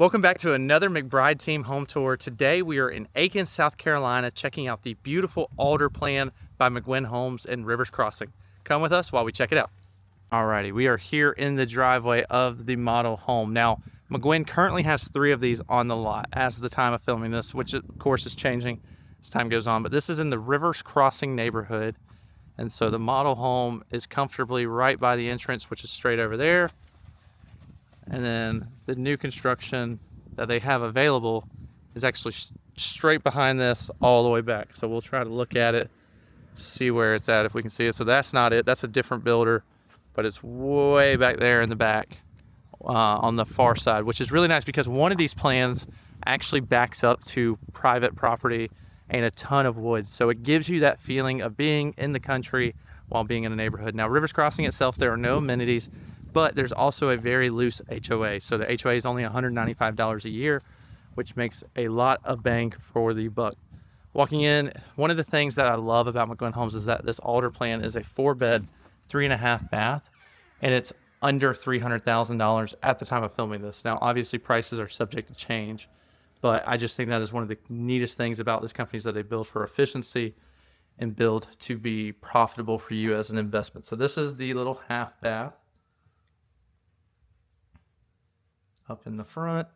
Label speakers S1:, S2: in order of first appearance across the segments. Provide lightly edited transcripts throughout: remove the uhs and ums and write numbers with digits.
S1: Welcome back to another McBride Team home tour. Today we are in Aiken, South Carolina, checking out the beautiful Alder plan by McGuinn Homes in Rivers Crossing. Come with us while we check it out. Alrighty, we are here in the driveway of the model home. Now, McGuinn currently has 3 of these on the lot as the time of filming this, which of course is changing as time goes on, but this is in the Rivers Crossing neighborhood. And so the model home is comfortably right by the entrance, which is straight over there. And then the new construction that they have available is actually straight behind this all the way back. So we'll try to look at it, see where it's at, if we can see it. So that's not it, that's a different builder, but it's way back there in the back on the far side, which is really nice because one of these plans actually backs up to private property and a ton of woods. So it gives you that feeling of being in the country while being in a neighborhood. Now, Rivers Crossing itself, there are no amenities, but there's also a very loose HOA. So the HOA is only $195 a year, which makes a lot of bang for the buck. Walking in, one of the things that I love about McGuinn Homes is that this Alder plan is a 4-bed, 3.5 bath, and it's under $300,000 at the time of filming this. Now, obviously prices are subject to change, but I just think that is one of the neatest things about this company is that they build for efficiency and build to be profitable for you as an investment. So this is the little half bath up in the front.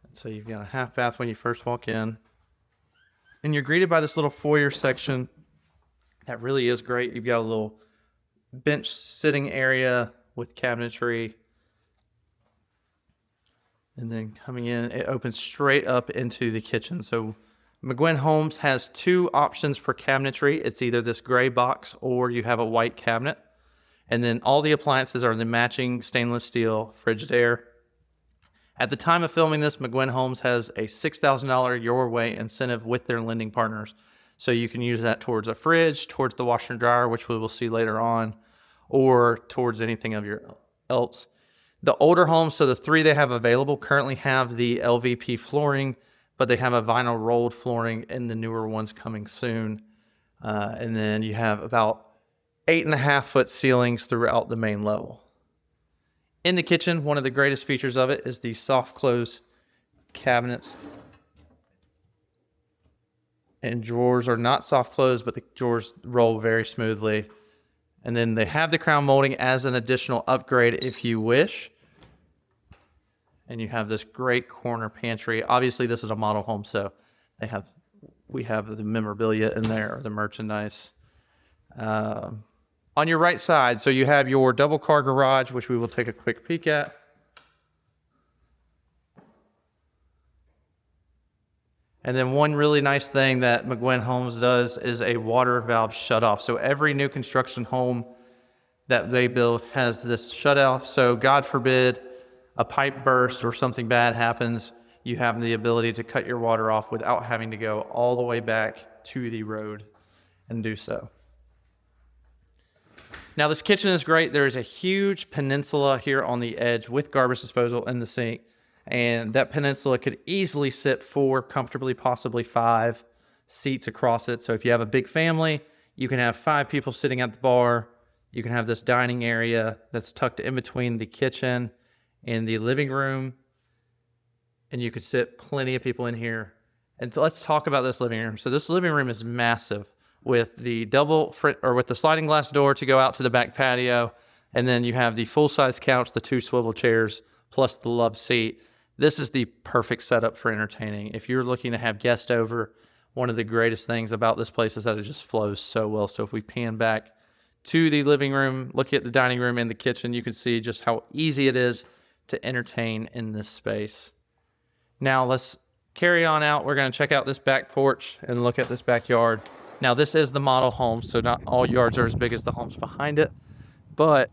S1: And so you've got a half bath when you first walk in. And you're greeted by this little foyer section that really is great. You've got a little bench sitting area with cabinetry. And then coming in, it opens straight up into the kitchen. So McGuinn Homes has 2 options for cabinetry. It's either this gray box or you have a white cabinet. And then all the appliances are the matching stainless steel Frigidaire. At the time of filming this, McGuinn Homes has a $6,000 Your Way incentive with their lending partners. So you can use that towards a fridge, towards the washer and dryer, which we will see later on, or towards anything of your else. The older homes, so the 3 they have available, currently have the LVP flooring, but they have a vinyl rolled flooring in the newer ones coming soon. And then you have about 8.5-foot ceilings throughout the main level. In the kitchen, one of the greatest features of it is the soft close cabinets. And drawers are not soft close, but the drawers roll very smoothly. And then they have the crown molding as an additional upgrade if you wish. And you have this great corner pantry. Obviously, this is a model home, so we have the memorabilia in there, or the merchandise. On your right side, so you have your double car garage, which we will take a quick peek at. And then one really nice thing that McGuinn Homes does is a water valve shutoff. So every new construction home that they build has this shutoff. So God forbid a pipe burst or something bad happens, you have the ability to cut your water off without having to go all the way back to the road and do so. Now this kitchen is great. There is a huge peninsula here on the edge with garbage disposal in the sink. And that peninsula could easily sit 4, comfortably, possibly 5 seats across it. So if you have a big family, you can have 5 people sitting at the bar. You can have this dining area that's tucked in between the kitchen and the living room. And you could sit plenty of people in here. And let's talk about this living room. So this living room is massive, with the with the sliding glass door to go out to the back patio. And then you have the full-size couch, the 2 swivel chairs, plus the love seat. This is the perfect setup for entertaining. If you're looking to have guests over, one of the greatest things about this place is that it just flows so well. So if we pan back to the living room, look at the dining room and the kitchen, you can see just how easy it is to entertain in this space. Now let's carry on out. We're going to check out this back porch and look at this backyard. Now this is the model home, so not all yards are as big as the homes behind it, but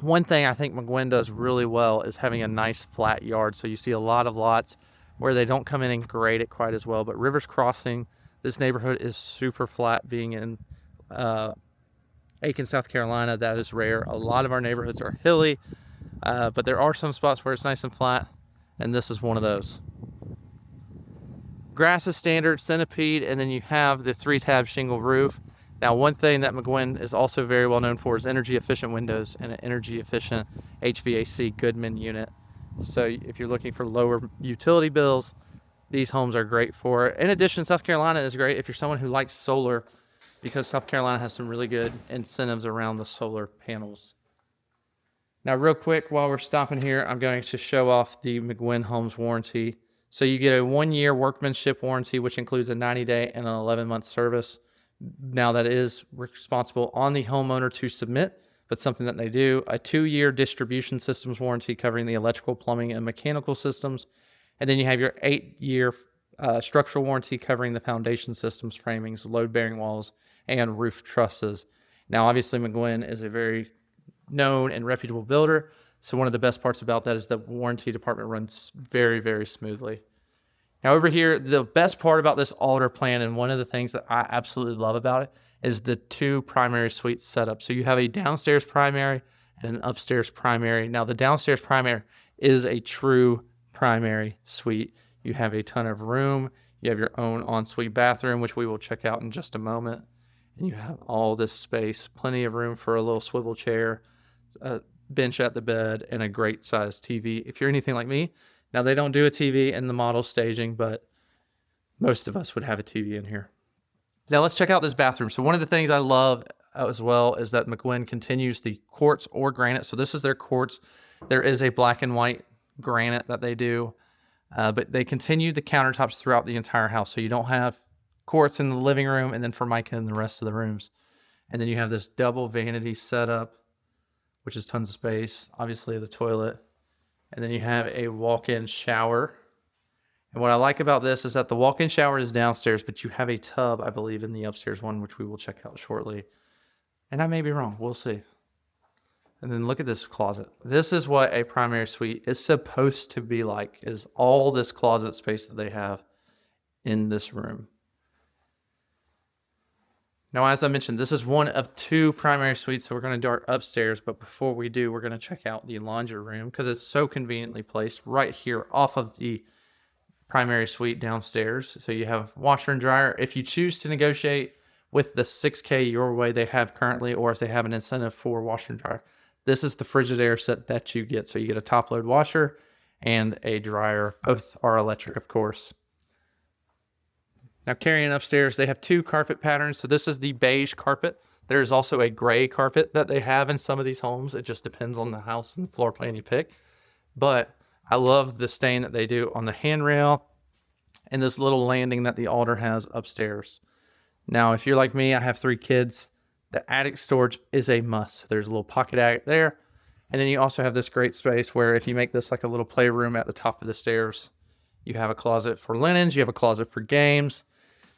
S1: one thing I think McGuinn does really well is having a nice flat yard. So you see a lot of lots where they don't come in and grade it quite as well, but Rivers Crossing, this neighborhood is super flat. Being in Aiken, South Carolina, that is rare. A lot of our neighborhoods are hilly, but there are some spots where it's nice and flat, and this is one of those. Grass is standard, centipede, and then you have the 3-tab shingle roof. Now, one thing that McGuinn is also very well known for is energy efficient windows and an energy efficient HVAC Goodman unit. So if you're looking for lower utility bills, these homes are great for it. In addition, South Carolina is great if you're someone who likes solar, because South Carolina has some really good incentives around the solar panels. Now, real quick, while we're stopping here, I'm going to show off the McGuinn Homes warranty. So you get a 1-year workmanship warranty, which includes a 90-day and an 11-month service. Now, that is responsible on the homeowner to submit, but something that they do. A 2-year distribution systems warranty covering the electrical, plumbing, and mechanical systems. And then you have your 8-year structural warranty covering the foundation systems, framings, load-bearing walls, and roof trusses. Now, obviously, McGuinn is a very known and reputable builder. So one of the best parts about that is the warranty department runs very, very smoothly. Now over here, the best part about this Alder plan, and one of the things that I absolutely love about it, is the 2 primary suite setup. So you have a downstairs primary and an upstairs primary. Now the downstairs primary is a true primary suite. You have a ton of room. You have your own ensuite bathroom, which we will check out in just a moment. And you have all this space, plenty of room for a little swivel chair, a bench at the bed, and a great sized TV. If you're anything like me, now they don't do a TV in the model staging, but most of us would have a TV in here. Now let's check out this bathroom. So one of the things I love as well is that McGuinn continues the quartz or granite. So this is their quartz. There is a black and white granite that they do, but they continue the countertops throughout the entire house. So you don't have quartz in the living room and then Formica in the rest of the rooms. And then you have this double vanity setup, which is tons of space, obviously the toilet. And then you have a walk-in shower. And what I like about this is that the walk-in shower is downstairs, but you have a tub, I believe, in the upstairs one, which we will check out shortly. And I may be wrong, we'll see. And then look at this closet. This is what a primary suite is supposed to be like, is all this closet space that they have in this room. Now, as I mentioned, this is one of 2 primary suites, so we're going to do our upstairs. But before we do, we're going to check out the laundry room because it's so conveniently placed right here off of the primary suite downstairs. So you have washer and dryer. If you choose to negotiate with the 6K your way they have currently, or if they have an incentive for washer and dryer, this is the Frigidaire set that you get. So you get a top load washer and a dryer. Both are electric, of course. Now carrying upstairs, they have 2 carpet patterns. So this is the beige carpet. There's also a gray carpet that they have in some of these homes. It just depends on the house and the floor plan you pick. But I love the stain that they do on the handrail and this little landing that the Alder has upstairs. Now, if you're like me, I have 3 kids. The attic storage is a must. There's a little pocket attic there. And then you also have this great space where if you make this like a little playroom at the top of the stairs, you have a closet for linens, you have a closet for games.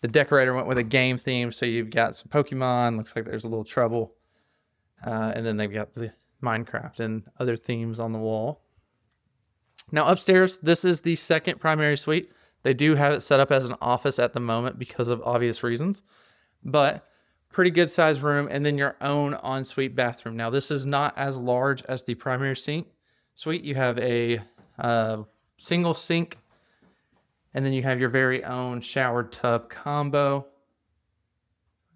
S1: The decorator went with a game theme, so you've got some Pokemon, looks like there's a little Trouble. And then they've got the Minecraft and other themes on the wall. Now upstairs, this is the 2nd primary suite. They do have it set up as an office at the moment because of obvious reasons, but pretty good size room, and then your own ensuite bathroom. Now this is not as large as the primary suite. You have a single sink, and then you have your very own shower tub combo.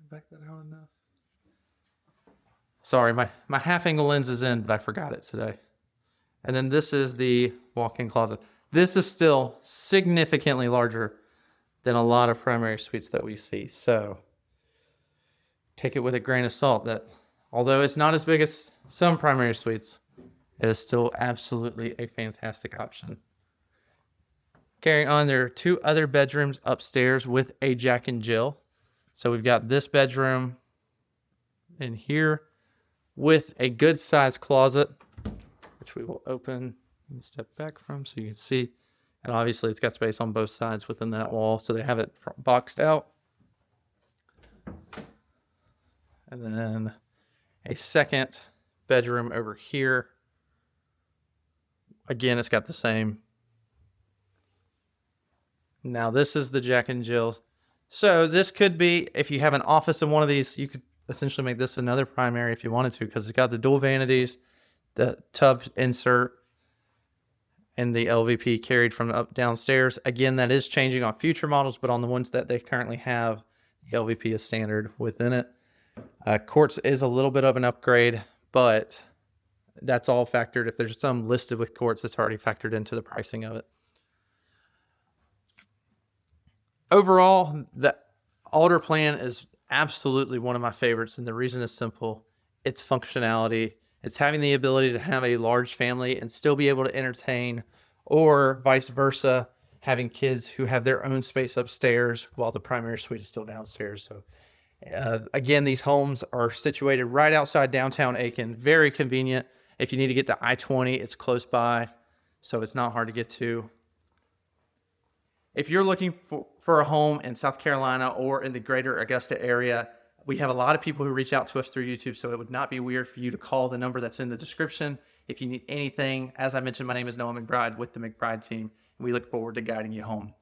S1: Back that out enough. Sorry, my half angle lens is in, but I forgot it today. And then this is the walk-in closet. This is still significantly larger than a lot of primary suites that we see. So take it with a grain of salt that although it's not as big as some primary suites, it is still absolutely a fantastic option. Carrying on, there are 2 other bedrooms upstairs with a Jack and Jill. So we've got this bedroom in here with a good sized closet, which we will open and step back from so you can see. And obviously it's got space on both sides within that wall, so they have it boxed out. And then a 2nd bedroom over here. Again, it's got the same. Now this is the Jack and Jill. So this could be, if you have an office in one of these, you could essentially make this another primary if you wanted to, because it's got the dual vanities, the tub insert, and the LVP carried from up downstairs. Again, that is changing on future models, but on the ones that they currently have, the LVP is standard within it. Quartz is a little bit of an upgrade, but That's all factored. If there's some listed with courts, it's already factored into the pricing of it. Overall, the Alder plan is absolutely one of my favorites, and the reason is simple. It's functionality. It's having the ability to have a large family and still be able to entertain, or vice versa, having kids who have their own space upstairs while the primary suite is still downstairs. So again, these homes are situated right outside downtown Aiken, very convenient. If you need to get to I-20, it's close by, so it's not hard to get to. If you're looking for a home in South Carolina or in the greater Augusta area, we have a lot of people who reach out to us through YouTube, so it would not be weird for you to call the number that's in the description. If you need anything, as I mentioned, my name is Noah McBride with the McBride team, and we look forward to guiding you home.